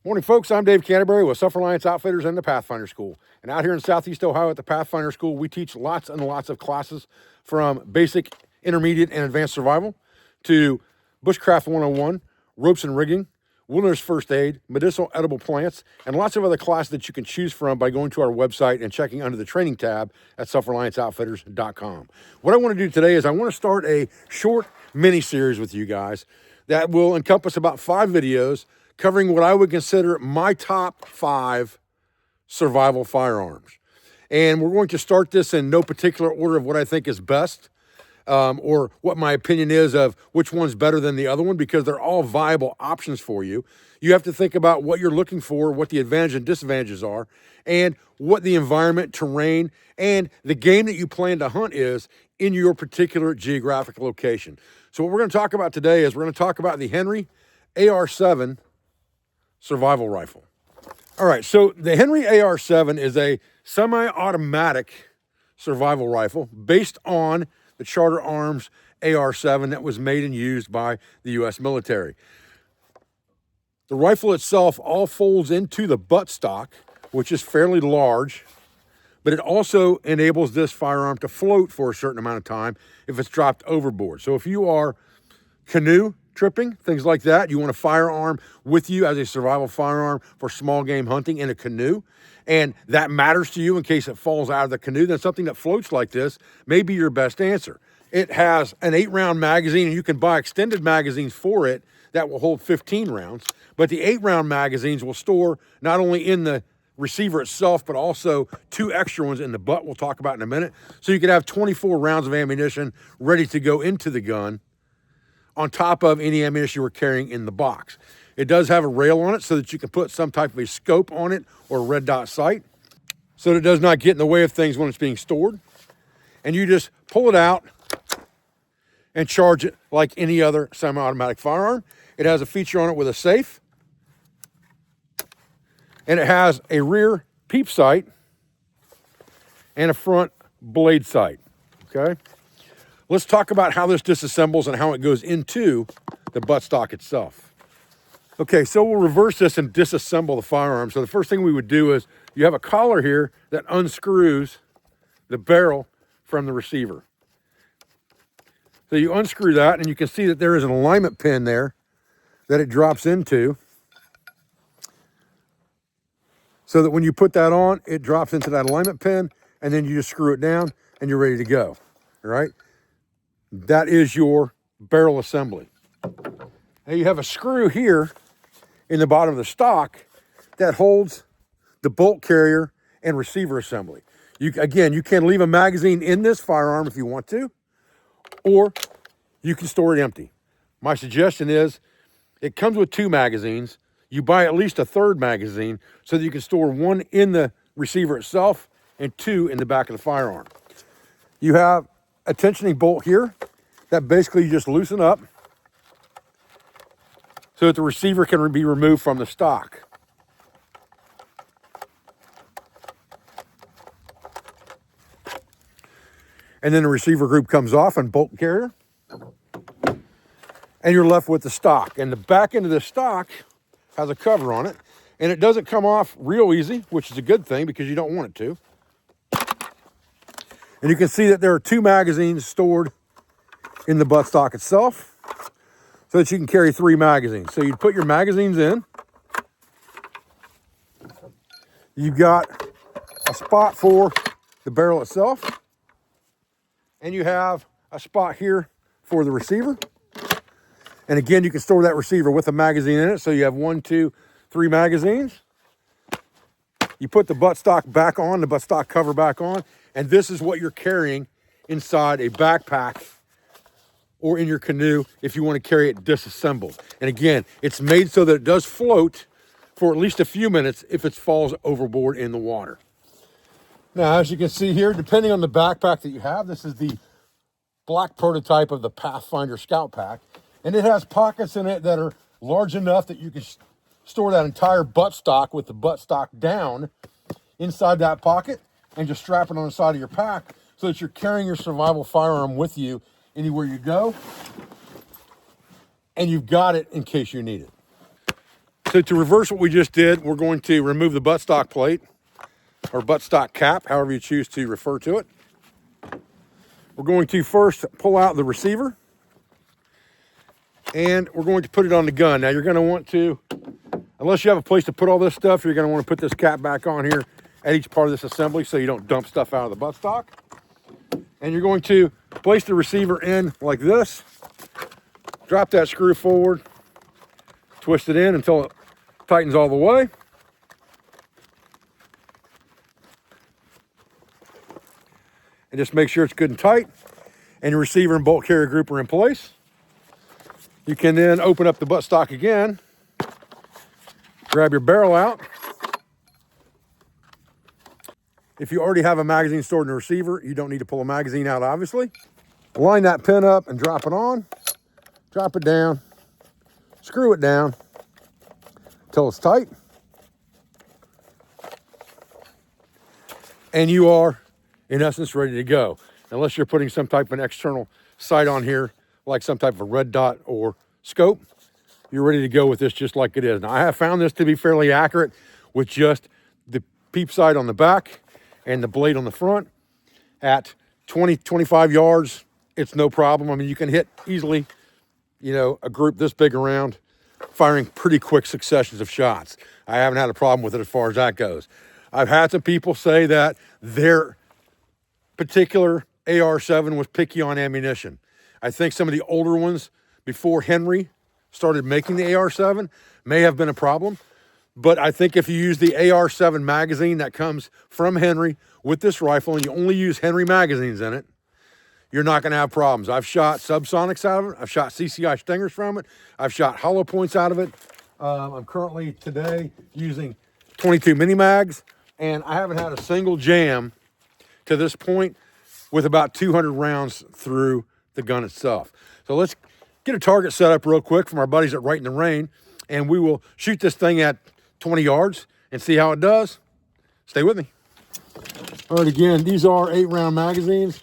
Morning, folks. I'm Dave Canterbury with Self-Reliance Outfitters and the Pathfinder School. And out here in Southeast Ohio at the Pathfinder School, we teach lots and lots of classes from basic, intermediate, and advanced survival to bushcraft 101, ropes and rigging, wilderness first aid, medicinal edible plants, and lots of other classes that you can choose from by going to our website and checking under the training tab at selfrelianceoutfitters.com. What I want to do today is I want to start a short mini series with you guys that will encompass about 5 videos covering what I would consider my top 5 survival firearms. And we're going to start this in no particular order of what I think is best, or what my opinion is of which one's better than the other one, because they're all viable options for you. You have to think about what you're looking for, what the advantages and disadvantages are, and what the environment, terrain, and the game that you plan to hunt is in your particular geographic location. So what we're going to talk about today is we're going to talk about the Henry AR7 survival rifle. All right, so the Henry AR7 is a semi-automatic survival rifle based on the Charter Arms AR7 that was made and used by the U.S. military. The rifle itself all folds into the buttstock, which is fairly large, but it also enables this firearm to float for a certain amount of time if it's dropped overboard. So if you are canoe tripping, things like that, you want a firearm with you as a survival firearm for small game hunting in a canoe, and that matters to you in case it falls out of the canoe, then something that floats like this may be your best answer. It has an 8-round magazine, and you can buy extended magazines for it that will hold 15 rounds, but the 8-round magazines will store not only in the receiver itself, but also 2 extra ones in the butt we'll talk about in a minute. So you could have 24 rounds of ammunition ready to go into the gun on top of any ammunition you were carrying in the box. It does have a rail on it so that you can put some type of a scope on it or a red dot sight so that it does not get in the way of things when it's being stored. And you just pull it out and charge it like any other semi-automatic firearm. It has a feature on it with a safe, and it has a rear peep sight and a front blade sight, okay? Let's talk about how this disassembles and how it goes into the buttstock itself. Okay, so we'll reverse this and disassemble the firearm. So the first thing we would do is you have a collar here that unscrews the barrel from the receiver. So you unscrew that, and you can see that there is an alignment pin there that it drops into, so that when you put that on, it drops into that alignment pin, and then you just screw it down and you're ready to go, all right? That is your barrel assembly. Now you have a screw here in the bottom of the stock that holds the bolt carrier and receiver assembly. You can leave a magazine in this firearm if you want to, or you can store it empty. My suggestion is it comes with 2 magazines. You buy at least a 3rd magazine so that you can store 1 in the receiver itself and 2 in the back of the firearm. You have a tensioning bolt here that basically you just loosen up so that the receiver can be removed from the stock. And then the receiver group comes off and bolt carrier, and you're left with the stock. And the back end of the stock has a cover on it, and it doesn't come off real easy, which is a good thing because you don't want it to. And you can see that there are 2 magazines stored in the buttstock itself so that you can carry 3 magazines. So you put your magazines in. You've got a spot for the barrel itself, and you have a spot here for the receiver. And again, you can store that receiver with a magazine in it, so you have 1, 2, 3 magazines. You put the buttstock back on, the buttstock cover back on, and this is what you're carrying inside a backpack or in your canoe if you want to carry it disassembled. And again, it's made so that it does float for at least a few minutes if it falls overboard in the water. Now, as you can see here, depending on the backpack that you have, this is the black prototype of the Pathfinder Scout Pack, and it has pockets in it that are large enough that you can store that entire buttstock with the buttstock down inside that pocket and just strap it on the side of your pack so that you're carrying your survival firearm with you anywhere you go, and you've got it in case you need it. So to reverse what we just did, we're going to remove the buttstock plate or buttstock cap, however you choose to refer to it. We're going to first pull out the receiver and we're going to put it on the gun. Now you're going to want to, unless you have a place to put all this stuff, you're going to want to put this cap back on here at each part of this assembly so you don't dump stuff out of the buttstock. And you're going to place the receiver in like this, drop that screw forward, twist it in until it tightens all the way. And just make sure it's good and tight. And your receiver and bolt carrier group are in place. You can then open up the buttstock again, grab your barrel out. If you already have a magazine stored in the receiver, you don't need to pull a magazine out, obviously. Line that pin up and drop it on. Drop it down. Screw it down until it's tight. And you are, in essence, ready to go. Unless you're putting some type of an external sight on here, like some type of a red dot or scope, you're ready to go with this just like it is. Now, I have found this to be fairly accurate with just the peep sight on the back and the blade on the front. At 20, 25 yards, it's no problem. I mean, you can hit easily, you know, a group this big around, firing pretty quick successions of shots. I haven't had a problem with it as far as that goes. I've had some people say that their particular AR7 was picky on ammunition. I think some of the older ones before Henry started making the AR7 may have been a problem. But I think if you use the AR7 magazine that comes from Henry with this rifle and you only use Henry magazines in it, you're not going to have problems. I've shot subsonics out of it. I've shot CCI Stingers from it. I've shot hollow points out of it. I'm currently today using 22 mini mags, and I haven't had a single jam to this point with about 200 rounds through the gun itself. So let's get a target set up real quick from our buddies at Right in the Rain, and we will shoot this thing at 20 yards and see how it does. Stay with me. All right, again, these are 8-round magazines,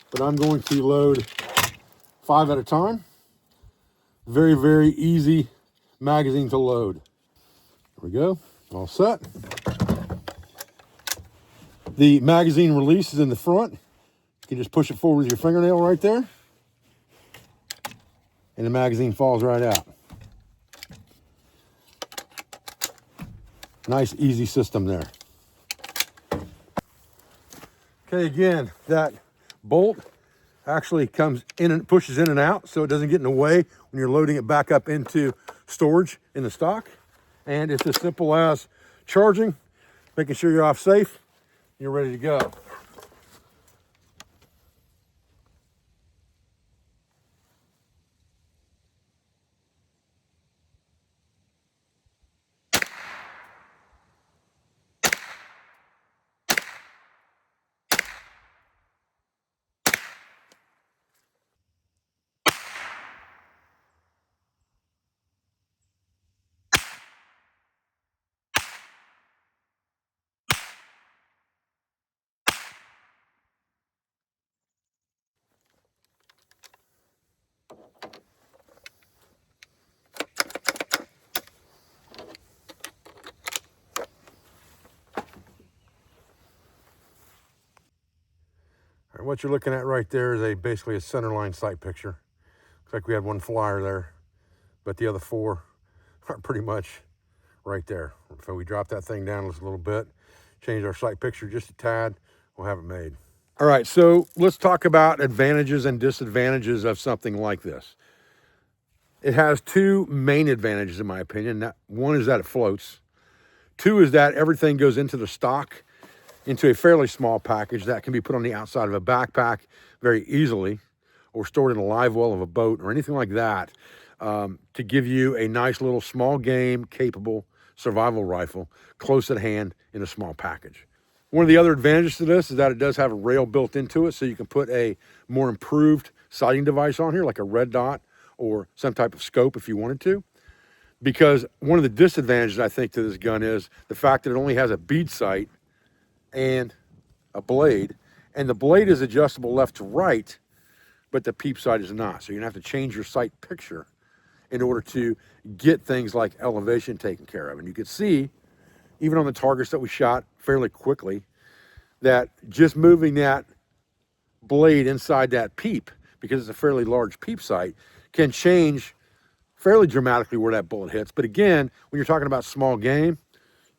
but I'm going to load 5 at a time. Very, very easy magazine to load. There we go, all set. The magazine release is in the front. You can just push it forward with your fingernail right there, and the magazine falls right out. Nice, easy system there. Okay, again, that bolt actually comes in and pushes in and out so it doesn't get in the way when you're loading it back up into storage in the stock. And it's as simple as charging, making sure you're off safe, and you're ready to go. All right, what you're looking at right there is basically a centerline sight picture. Looks like we had one flyer there, but the other 4 are pretty much right there. So we drop that thing down just a little bit, change our sight picture just a tad, we'll have it made. All right, so let's talk about advantages and disadvantages of something like this. It has 2 main advantages in my opinion. One is that it floats. 2 is that everything goes into the stock into a fairly small package that can be put on the outside of a backpack very easily, or stored in a live well of a boat or anything like that, to give you a nice little small game capable survival rifle close at hand in a small package. One of the other advantages to this is that it does have a rail built into it, so you can put a more improved sighting device on here, like a red dot or some type of scope if you wanted to. Because one of the disadvantages I think to this gun is the fact that it only has a bead sight and a blade, and the blade is adjustable left to right, but the peep sight is not. So you're gonna have to change your sight picture in order to get things like elevation taken care of. And you can see, even on the targets that we shot fairly quickly, that just moving that blade inside that peep, because it's a fairly large peep sight, can change fairly dramatically where that bullet hits. But again, when you're talking about small game,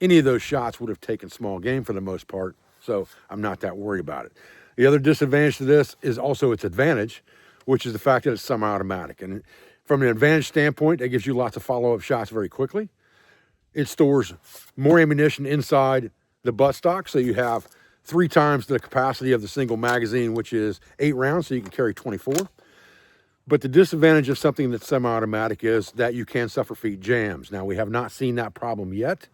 any of those shots would have taken small game for the most part, so I'm not that worried about it. The other disadvantage to this is also its advantage, which is the fact that it's semi-automatic. And from an advantage standpoint, that gives you lots of follow-up shots very quickly. It stores more ammunition inside the buttstock, so you have 3 times the capacity of the single magazine, which is 8 rounds, so you can carry 24. But the disadvantage of something that's semi-automatic is that you can suffer feet jams. Now, we have not seen that problem yet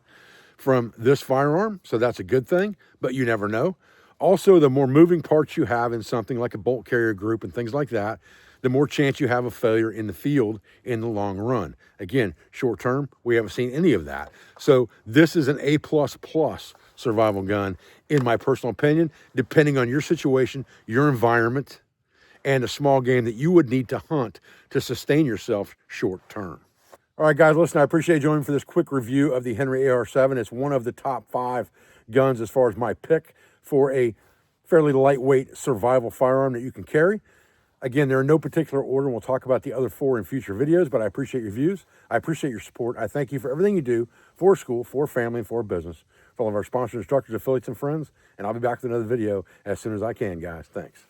from this firearm, so that's a good thing, but you never know. Also, the more moving parts you have in something like a bolt carrier group and things like that, the more chance you have of failure in the field in the long run. Again, short term, we haven't seen any of that. So this is an A++ survival gun, in my personal opinion, depending on your situation, your environment, and a small game that you would need to hunt to sustain yourself short term. All right, guys, listen, I appreciate you joining me for this quick review of the Henry AR7. It's one of the top 5 guns as far as my pick for a fairly lightweight survival firearm that you can carry. Again, they're in no particular order, and we'll talk about the other 4 in future videos, but I appreciate your views. I appreciate your support. I thank you for everything you do for school, for family, and for business, for all of our sponsors, instructors, affiliates, and friends, and I'll be back with another video as soon as I can, guys. Thanks.